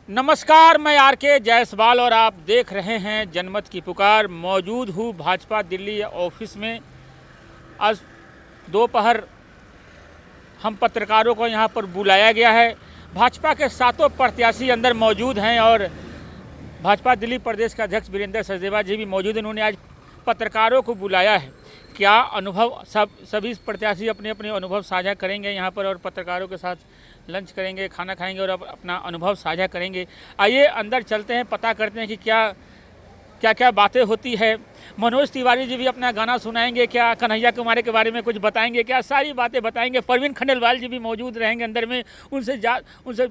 नमस्कार, मैं आर.के. जायसवाल और आप देख रहे हैं जनमत की पुकार। मौजूद हूँ भाजपा दिल्ली ऑफिस में। आज दोपहर हम पत्रकारों को यहाँ पर बुलाया गया है। भाजपा के सातों प्रत्याशी अंदर मौजूद हैं और भाजपा दिल्ली प्रदेश का अध्यक्ष वीरेंद्र सचदेवा जी भी मौजूद हैं। उन्होंने आज पत्रकारों को बुलाया है। क्या अनुभव सभी प्रत्याशी अपने अपने अनुभव साझा करेंगे यहाँ पर और पत्रकारों के साथ लंच करेंगे, खाना खाएंगे और अपना अनुभव साझा करेंगे। आइए अंदर चलते हैं, पता करते हैं कि क्या बातें होती है। मनोज तिवारी जी भी अपना गाना सुनाएंगे, क्या कन्हैया कुमारी के बारे में कुछ बताएंगे, क्या सारी बातें बताएंगे। परवीन खंडेलवाल जी भी मौजूद रहेंगे अंदर में, उनसे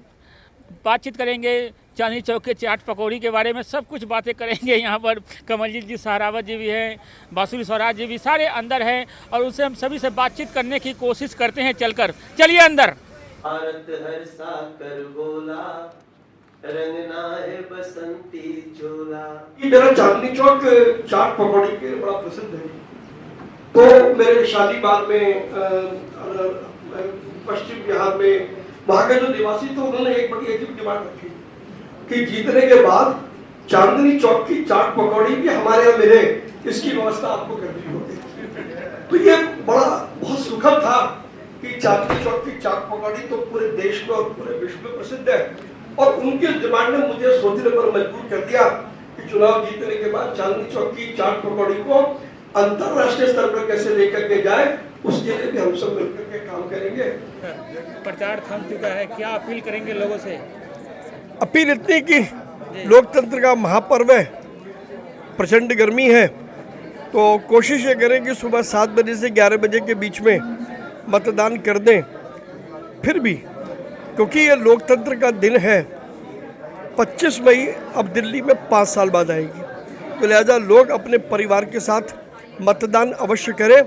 बातचीत करेंगे। चांदनी चौक के चाट पकौड़ी के बारे में सब कुछ बातें करेंगे। यहाँ पर कमलजीत जी सहरावत जी भी हैं, बासुरी स्वराज जी भी सारे अंदर हैं और उनसे हम सभी से बातचीत करने की कोशिश करते हैं। चलिए अंदर। भारत हर साकर बोला, रंगना है बसंती चोला। मेरा चांदनी चौक चाट पकौड़ी के बड़ा प्रसिद्ध है। तो मेरे शादी बाग में पश्चिम बिहार में वहाँ के जो निवासी थे उन्होंने एक बड़ी अजीब डिमांड रखी कि जीतने के बाद चांदनी चौक की चाट पकौड़ी भी हमारे यहाँ मिले, इसकी व्यवस्था आपको करनी होगी। तो ये बहुत सुखद था कि चांदनी चौक की चाट पकौड़ी तो पूरे देश में और पूरे विश्व में प्रसिद्ध है और उनकी डिमांड ने मुझे सोचने पर मजबूर कर दिया कि चुनाव जीतने के बाद चांदनी चौक की चाट पकौड़ी को अंतरराष्ट्रीय स्तर पर कैसे लेकर के जाए, उसके लिए भी हम सब मिलकर के काम करेंगे। प्रचार थम चुका है, क्या अपील करेंगे लोगों से? अपील इतनी कि लोकतंत्र का महापर्व है, प्रचंड गर्मी है, तो कोशिश ये करें कि सुबह 7 बजे से 11 बजे के बीच में मतदान कर दें। फिर भी क्योंकि ये लोकतंत्र का दिन है, 25 मई अब दिल्ली में 5 साल बाद आएगी, तो लिहाजा लोग अपने परिवार के साथ मतदान अवश्य करें,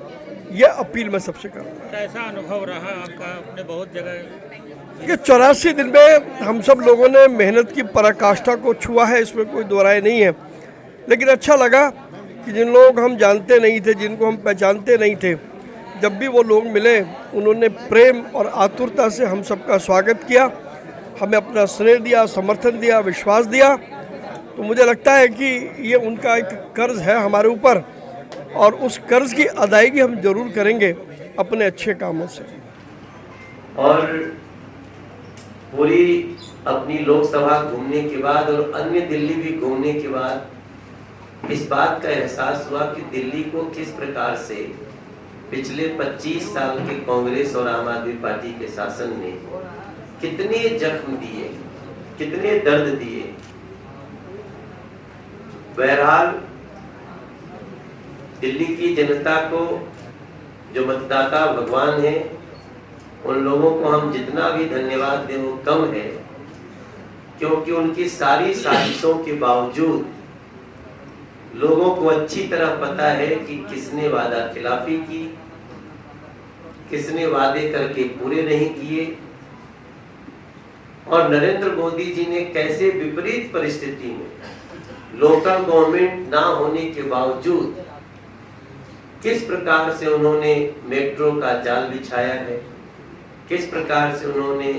यह अपील मैं सबसे करूँगा। कैसा अनुभव रहा आपका? अपने बहुत जगह ये 84 दिन में हम सब लोगों ने मेहनत की पराकाष्ठा को छुआ है, इसमें कोई दो राय नहीं है। लेकिन अच्छा लगा कि जिन लोगों को हम जानते नहीं थे, जिनको हम पहचानते नहीं थे, जब भी वो लोग मिले उन्होंने प्रेम और आतुरता से हम सबका स्वागत किया, हमें अपना स्नेह दिया, समर्थन दिया, विश्वास दिया। तो मुझे लगता है कि ये उनका एक कर्ज है हमारे ऊपर और उस कर्ज की अदायगी हम जरूर करेंगे अपने अच्छे कामों से। और पूरी अपनी लोकसभा घूमने के बाद और अन्य दिल्ली भी घूमने के बाद इस बात का एहसास हुआ कि दिल्ली को किस प्रकार से पिछले 25 साल के कांग्रेस और आम आदमी पार्टी के शासन ने कितने जख्म दिए, कितने दर्द दिए। बहरहाल दिल्ली की जनता को, जो मतदाता भगवान है, उन लोगों को हम जितना भी धन्यवाद दें वो कम है, क्योंकि उनकी सारी साजिशों के बावजूद लोगों को अच्छी तरह पता है कि किसने वादा खिलाफी की, किसने वादे करके पूरे नहीं किए और नरेंद्र मोदी जी ने कैसे विपरीत परिस्थिति में लोकल गवर्नमेंट ना होने के बावजूद किस प्रकार से उन्होंने मेट्रो का जाल बिछाया है, किस प्रकार से उन्होंने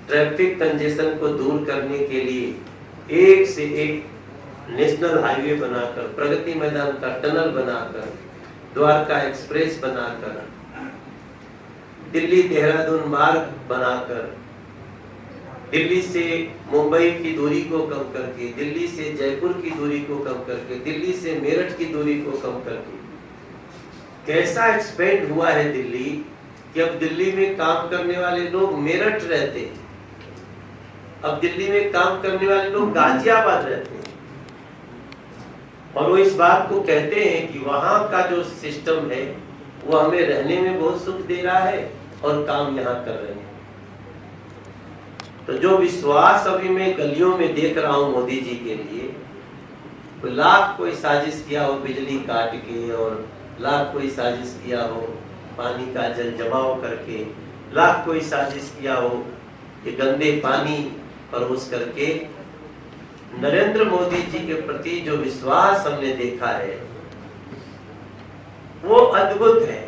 ट्रैफिक कंजेशन को दूर करने के लिए एक से एक नेशनल हाईवे बनाकर, प्रगति मैदान का टनल बनाकर, द्वारका एक्सप्रेस बनाकर, दिल्ली देहरादून मार्ग बनाकर, दिल्ली से मुंबई की दूरी को कम करके, दिल्ली से जयपुर की दूरी को कम करके, दिल्ली से मेरठ की दूरी को कम करके कैसा एक्सपेंड हुआ है दिल्ली कि अब दिल्ली में काम करने वाले लोग मेरठ रहते हैं, अब दिल्ली में काम करने वाले लोग गाजियाबाद रहते हैं और वो इस बात को कहते हैं कि वहां का जो सिस्टम है वो हमें रहने में बहुत सुख दे रहा है और काम यहाँ कर रहे हैं। तो जो विश्वास अभी मैं गलियों में देख रहा हूँ मोदी जी के लिए, तो लाख कोई साजिश किया हो बिजली काट के और लाख कोई साजिश किया हो पानी का जल जमाव करके, लाख कोई साजिश किया हो कि गंदे पानी परोस करके, नरेंद्र मोदी जी के प्रति जो विश्वास हमने देखा है वो अद्भुत है।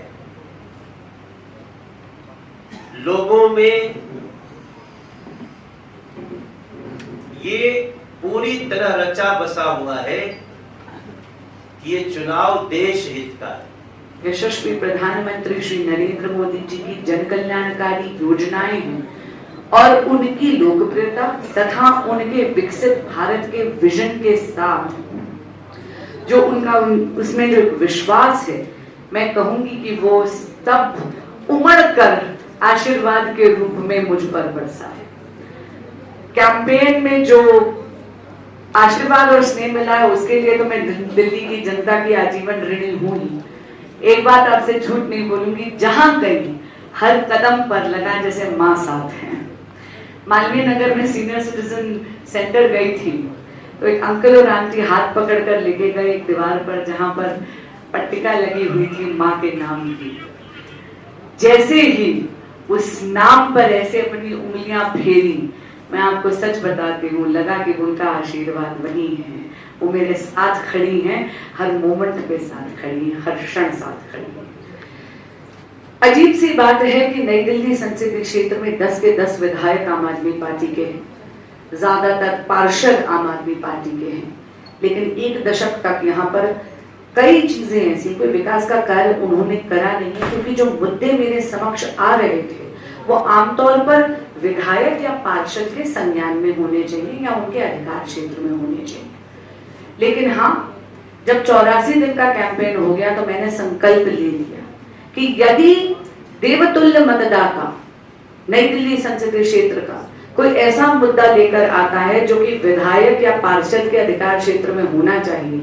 लोगों में ये पूरी तरह रचा बसा हुआ है कि ये चुनाव देश हित का है। यशस्वी प्रधानमंत्री श्री नरेंद्र मोदी जी की जन कल्याणकारी योजनाएं हैं और उनकी लोकप्रियता तथा उनके विकसित भारत के विजन के साथ जो उनका उसमें जो विश्वास है, मैं कहूंगी कि वो तब उमड़ कर आशीर्वाद के रूप में मुझ पर बरसा है। कैंपेन में जो आशीर्वाद और स्नेह मिला है उसके लिए तो मैं दिल्ली की जनता की आजीवन ऋणी हूं ही। एक बात आपसे झूठ नहीं बोलूंगी, जहां कहीं हर कदम पर लगा जैसे माँ साथ है। मालवीय नगर में सीनियर सिटीजन सेंटर गई थी तो एक अंकल और आंटी हाथ पकड़ कर लेके गए एक दीवार पर जहां पर पट्टिका लगी हुई थी माँ के नाम की। जैसे ही उस नाम पर ऐसे अपनी उंगलियां फेरी, मैं आपको सच बताती हूँ, लगा कि उनका आशीर्वाद वही है। वो मेरे साथ खड़ी हैं, हर मोमेंट पे साथ खड़ी हैं, हर क्षण साथ खड़ी हैं। अजीब सी बात है कि नई दिल्ली संसदीय क्षेत्र में 10 के 10 विधायक आम आदमी पार्टी के हैं, ज्यादातर पार्षद आम आदमी पार्टी के हैं, लेकिन एक दशक तक यहाँ पर कई चीजें ऐसी, कोई विकास का कार्य उन्होंने करा नहीं है, क्योंकि जो मुद्दे मेरे समक्ष आ रहे थे वो आमतौर पर विधायक या पार्षद के संज्ञान में होने चाहिए या उनके अधिकार क्षेत्र में होने चाहिए। लेकिन हाँ, जब 84 दिन का कैंपेन हो गया तो मैंने संकल्प ले लिया कि यदि देवतुल्य मतदाता नई दिल्ली संसदीय क्षेत्र का कोई ऐसा मुद्दा लेकर आता है जो कि विधायक या पार्षद के अधिकार क्षेत्र में होना चाहिए,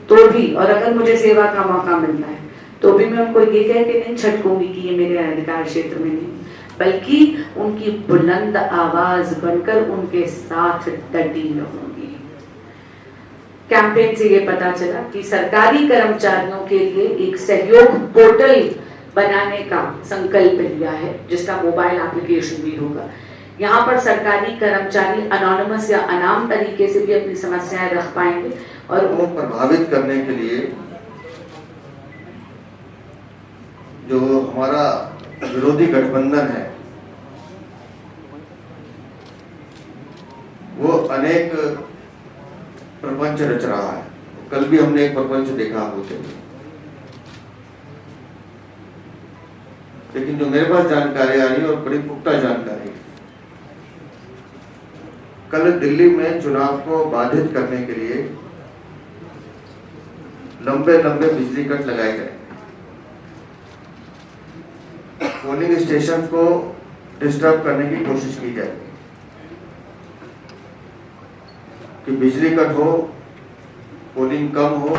तो भी, और अगर मुझे सेवा का मौका मिलता है तो भी मैं उनको ये कह के नहीं छटकूंगी कि ये मेरे अधिकार क्षेत्र में नहीं, बल्कि उनकी बुलंद आवाज बनकर उनके साथ डटी रहूंगी। कैंपेन से ये पता चला कि सरकारी कर्मचारियों के लिए एक सहयोग पोर्टल बनाने का संकल्प लिया है, जिसका मोबाइल एप्लीकेशन भी होगा। यहाँ पर सरकारी कर्मचारी अनोनिमस या अनाम तरीके से भी अपनी समस्याएं रख पाएंगे और को प्रभावित करने के लिए जो हमारा विरोधी गठबंधन है वो अनेक प्रपंच रच रहा है। कल भी हमने एक प्रपंच देखा होते हुए, लेकिन जो मेरे पास जानकारी आ रही है और बड़ी पुख्ता जानकारी, कल दिल्ली में चुनाव को बाधित करने के लिए लंबे लंबे बिजली कट लगाए गए, पोलिंग स्टेशन को डिस्टर्ब करने की कोशिश की जाएगी कि बिजली कट हो, पोलिंग कम हो।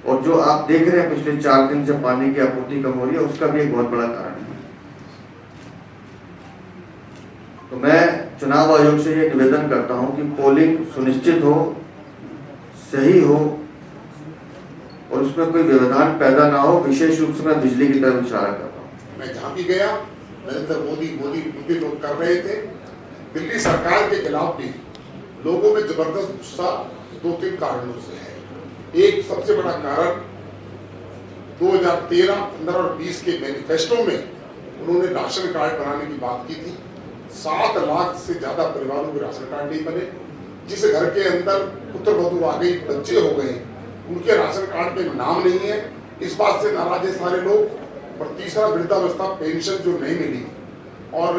और जो आप देख रहे हैं पिछले 4 दिन से पानी की आपूर्ति कम हो रही है, उसका भी एक बहुत बड़ा कारण है। तो मैं चुनाव आयोग से ये निवेदन करता हूं कि पोलिंग सुनिश्चित हो, सही हो और उसमें कोई व्यवधान पैदा ना हो। विशेष रूप से मैं बिजली की तरफ इशारा कर रहा हूं। मैं जहां भी गया नरेंद्र मोदी लोग कर रहे थे। दिल्ली सरकार के खिलाफ भी लोगों में जबरदस्त गुस्सा 2-3 कारणों से है। एक सबसे बड़ा कारण 2013, 15 और 20 के मैनिफेस्टो में उन्होंने राशन कार्ड बनाने की बात की थी। 7 लाख से ज्यादा परिवारों के राशन कार्ड नहीं बने। जिस घर के अंदर पुत्र वधू आ गई, बच्चे हो गए, उनके राशन कार्ड में नाम नहीं है। इस बात से नाराज है सारे लोग। और तीसरा, वृद्धावस्था पेंशन जो नहीं मिली। और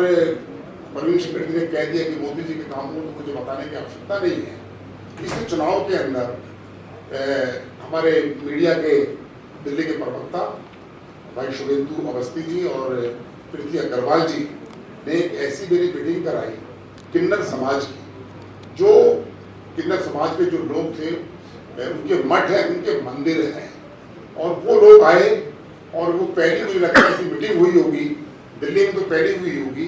प्रवीण सिंह ने कह दिया कि मोदी जी के काम को तो मुझे बताने की आवश्यकता नहीं है। इस चुनाव के अंदर हमारे मीडिया के दिल्ली के प्रवक्ता भाई शुभेंदु अवस्थी जी और प्रीति अग्रवाल जी ने एक ऐसी मेरी मीटिंग कराई किन्नर समाज की। जो किन्नर समाज के जो लोग थे, उनके मठ है, उनके मंदिर हैं, और वो लोग आए और वो पहली, मुझे लगता है ऐसी मीटिंग हुई होगी दिल्ली में, तो पहली हुई होगी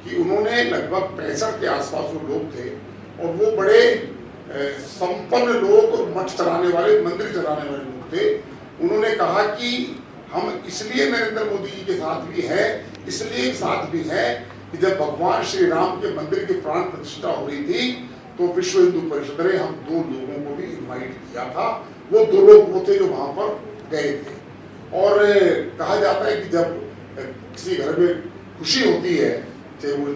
कि उन्होंने लगभग 65 के आसपास वो लोग थे और वो बड़े संपन्न लोग, मठ चलाने वाले, मंदिर चलाने वाले लोग थे। उन्होंने कहा कि हम इसलिए नरेंद्र मोदी जी के साथ भी हैं, इसलिए साथ भी हैं कि जब भगवान श्री राम के मंदिर की प्राण प्रतिष्ठा हो रही थी तो विश्व हिंदू परिषद ने हम 2 लोगों को भी इनवाइट किया था। वो 2 लोग वो थे जो वहां पर गए थे। और कहा जाता है कि जब किसी घर में खुशी होती है, चाहे वो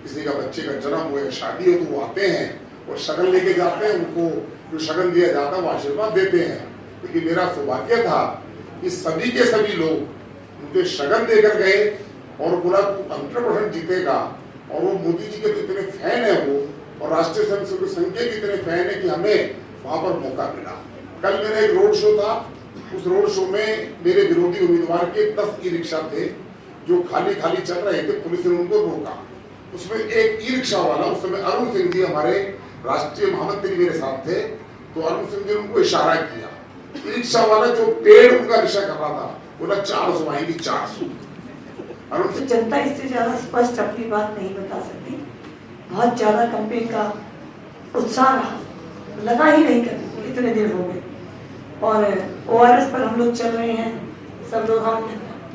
किसी का बच्चे का जन्म हो या शादी हो तो वो आते हैं और शगन लेके जाते हैं, उनको जो शगन दिया जाता है वो आशीर्वाद देते हैं। लेकिन मेरा सौभाग्य था कि सभी के सभी लोग उनके शगन देकर गए और बोला तू 100% जीतेगा, और वो मोदी जी के तो इतने फैन है वो, और राष्ट्रीय स्वयंसेवक संघ के भी इतने फैन है कि हमें वहां पर मौका मिला। कल मेरा एक रोड शो था, उस रोड शो में मेरे विरोधी उम्मीदवार के 10 ई रिक्शा थे जो खाली खाली चल रहे थे, पुलिस ने उनको रोका। उसमें एक ई रिक्शा वाला, उस समय अरुण सिंह जी हमारे राष्ट्रीय महामंत्री मेरे साथ थे, तो अरुण सिंह जी ने उनको इशारा किया। ई रिक्शा वाला जो पेड़ उनका रिक्शा कर रहा था बोला 400 आएंगी, 400। अरुण तो जनता इससे ज्यादा स्पष्ट अपनी बात नहीं बता सकती। बहुत ज्यादा कैंपेन का उत्साह रहा, लगा ही नहीं कर इतने दिन हो गए। और ORS पर हम लोग चल रहे हैं, सब लोग हम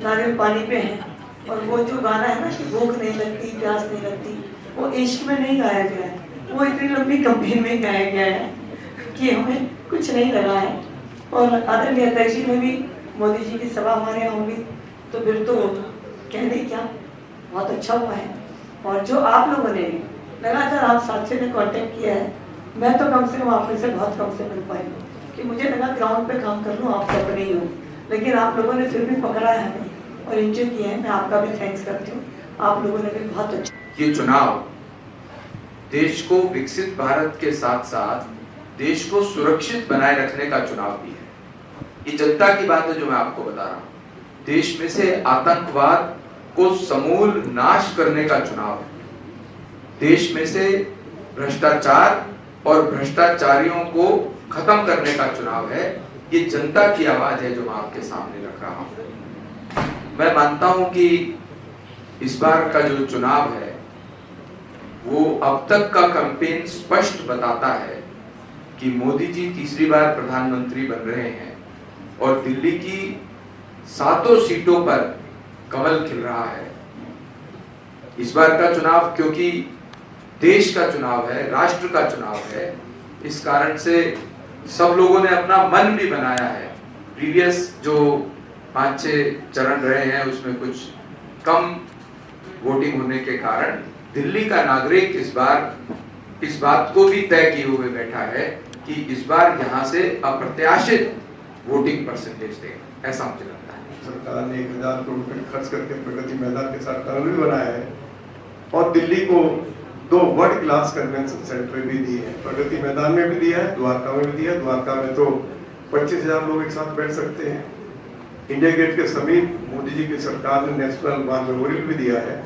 नारियल पानी पे हैं। और वो जो गाना है ना कि भूख नहीं लगती, प्यास नहीं लगती, वो इश्क में नहीं गाया गया है, वो इतनी लंबी कैंपेन में गाया गया है कि हमें कुछ नहीं लगा है। और आदरणीय अध्यक्ष जी ने भी मोदी जी की सभा हमारे यहाँ होगी तो फिर तो कहने क्या, बहुत अच्छा हुआ है। और जो आप लोगों ने लगातार आप साथियों ने कांटेक्ट किया है, मैं तो कम से कम आप में से बहुत कम से मिल पाई कि मुझे लगा ग्राउंड पे काम कर लूँ, आप तो अपने ही हो, लेकिन आप लोगों ने फिर भी पकड़ा है हमें और एंजॉय किया है। मैं आपका भी थैंक्स करती हूँ, आप लोगों ने भी बहुत अच्छा। ये चुनाव देश को विकसित भारत के साथ साथ देश को सुरक्षित बनाए रखने का चुनाव भी है। ये जनता की बात है जो मैं आपको बता रहा हूँ। देश में से आतंकवाद को समूल नाश करने का चुनाव है। देश में से भ्रष्टाचार और भ्रष्टाचारियों को खत्म करने का चुनाव है। ये जनता की आवाज है जो मैं आपके सामने रख रहा हूं। मैं मानता हूं कि इस बार का जो चुनाव है वो अब तक का कैंपेन स्पष्ट बताता है कि मोदी जी तीसरी बार प्रधानमंत्री बन रहे हैं और दिल्ली की 7 सीटों पर कमल खिल रहा है। इस बार का चुनाव क्योंकि देश का चुनाव है, राष्ट्र का चुनाव है, इस कारण से सब लोगों ने अपना मन भी बनाया है। प्रीवियस जो 5-6 चरण रहे हैं उसमें कुछ कम वोटिंग होने के कारण दिल्ली का नागरिक इस बार इस बात को भी तय किए हुए बैठा है कि इस बार यहाँ से अप्रत्याशित वोटिंग परसेंटेज देगा, ऐसा मुझे लगता है। सरकार ने 1000 करोड़ रुपए खर्च करके प्रगति मैदान के साथ टनल भी बनाया है और दिल्ली को 2 वर्ल्ड क्लास कन्वेंशन सेंटर भी दिए हैं। प्रगति मैदान में भी दिया है, द्वारका में भी दिया है। द्वारका में तो 25,000 लोग एक साथ बैठ सकते हैं। इंडिया गेट के समीप मोदी जी की सरकार ने नेशनल वार मेमोरियल भी दिया है।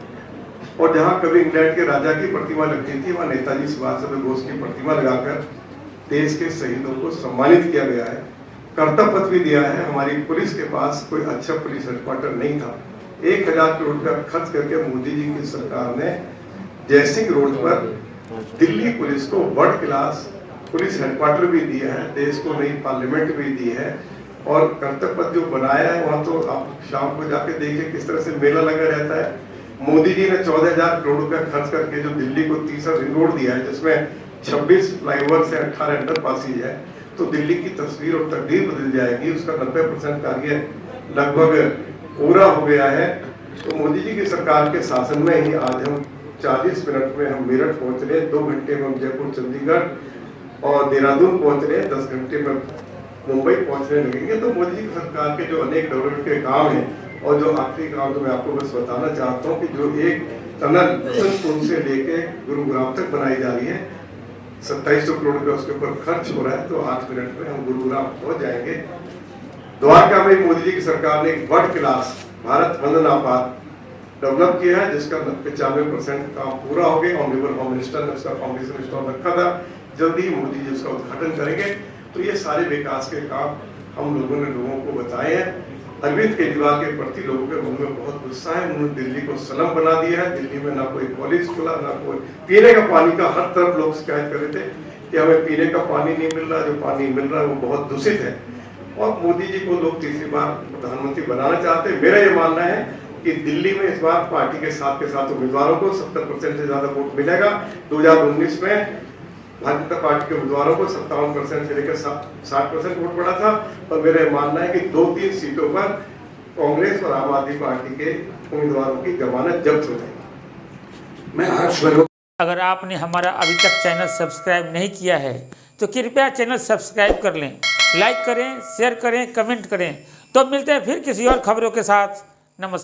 और जहाँ कभी इंग्लैंड के राजा की प्रतिमा लगती थी वहाँ नेताजी सुभाष चंद्र बोस की प्रतिमा लगाकर देश के शहीदों को सम्मानित किया गया है। कर्तव्य पथ भी दिया है। हमारी पुलिस के पास कोई अच्छा पुलिस हेडक्वार्टर नहीं था। 1000 करोड़ रुपया खर्च करके मोदी जी की सरकार ने जयसिंह रोड पर दिल्ली पुलिस को वर्ल्ड क्लास पुलिस हेडक्वार्टर भी दिया है, देश को नई पार्लियामेंट भी दी है। और कर्तव्य पथ जो बनाया है वहाँ तो आप शाम को जाके देखिए किस तरह से मेला लगा रहता है। मोदी जी ने 14,000 करोड़ रुपया खर्च करके जो दिल्ली को तीसरा रिंग रोड दिया है जिसमें 26 फ्लाईओवर से 18 अंडरपासेज है, तो दिल्ली की तस्वीर और तकदीर बदल जाएगी। उसका 90% कार्य लगभग पूरा हो गया है। तो मोदी जी की सरकार के शासन में ही आज हम 40 मिनट में हम मेरठ पहुंच रहे हैं, 2 घंटे में हम जयपुर चंडीगढ़ और देहरादून पहुंच रहे हैं, 10 घंटे में मुंबई पहुंचने लगेंगे। तो मोदी जी की सरकार के जो अनेक डेवलपमेंट के काम हैं और जो आखिरी काम तो मैं आपको बस बताना चाहता हूँ कि जो एक टनल बसंतपुर से लेके गुरुग्राम तक बनाई जा रही है, 2700 करोड़ रुपया उसके ऊपर खर्च हो रहा है। तो 8 मिनट में हम गुरुग्राम पहुंच जाएंगे। द्वारका में मोदी जी की सरकार ने एक वर्ल्ड क्लास भारत वंदन आपात डेवलप किया है जिसका 95% काम पूरा हो गया। ऑनरेबल होम मिनिस्टर ने उसका फाउंडेशन स्टोन रखा था, जल्दी ही मोदी जी उसका उद्घाटन करेंगे। तो ये सारे विकास के काम हम लोगों ने लोगों को बताए हैं। अरविंद केजरीवाल के प्रति लोगों के मन में बहुत गुस्सा है। उन्होंने दिल्ली को सलम बना दिया है। दिल्ली में ना कोई कॉलेज खुला, ना कोई पीने का पानी का हर तरफ लोग शिकायत कर रहे थे कि हमें पीने का पानी नहीं मिल रहा, जो पानी मिल रहा है वो बहुत दूषित है। और मोदी जी को लोग तीसरी बार प्रधानमंत्री बनाना चाहते हैं। मेरा ये मानना है कि दिल्ली में इस बार पार्टी के साथ उम्मीदवारों को 70% से ज्यादा वोट मिलेगा। 2019 में भारतीय जनता पार्टी के उम्मीदवारों को 57% से लेकर 60% वोट पड़ा था। और मेरा मानना है कि 2-3 सीटों पर कांग्रेस और आम आदमी पार्टी के उम्मीदवारों की जमानत जब्त हो जाएगी। मैं हर्षवर्धन। अगर आपने हमारा अभी तक चैनल सब्सक्राइब नहीं किया है तो कृपया चैनल सब्सक्राइब कर लें, लाइक करें, शेयर करें, कमेंट करें। तो मिलते हैं फिर किसी और खबरों के साथ। नमस्कार।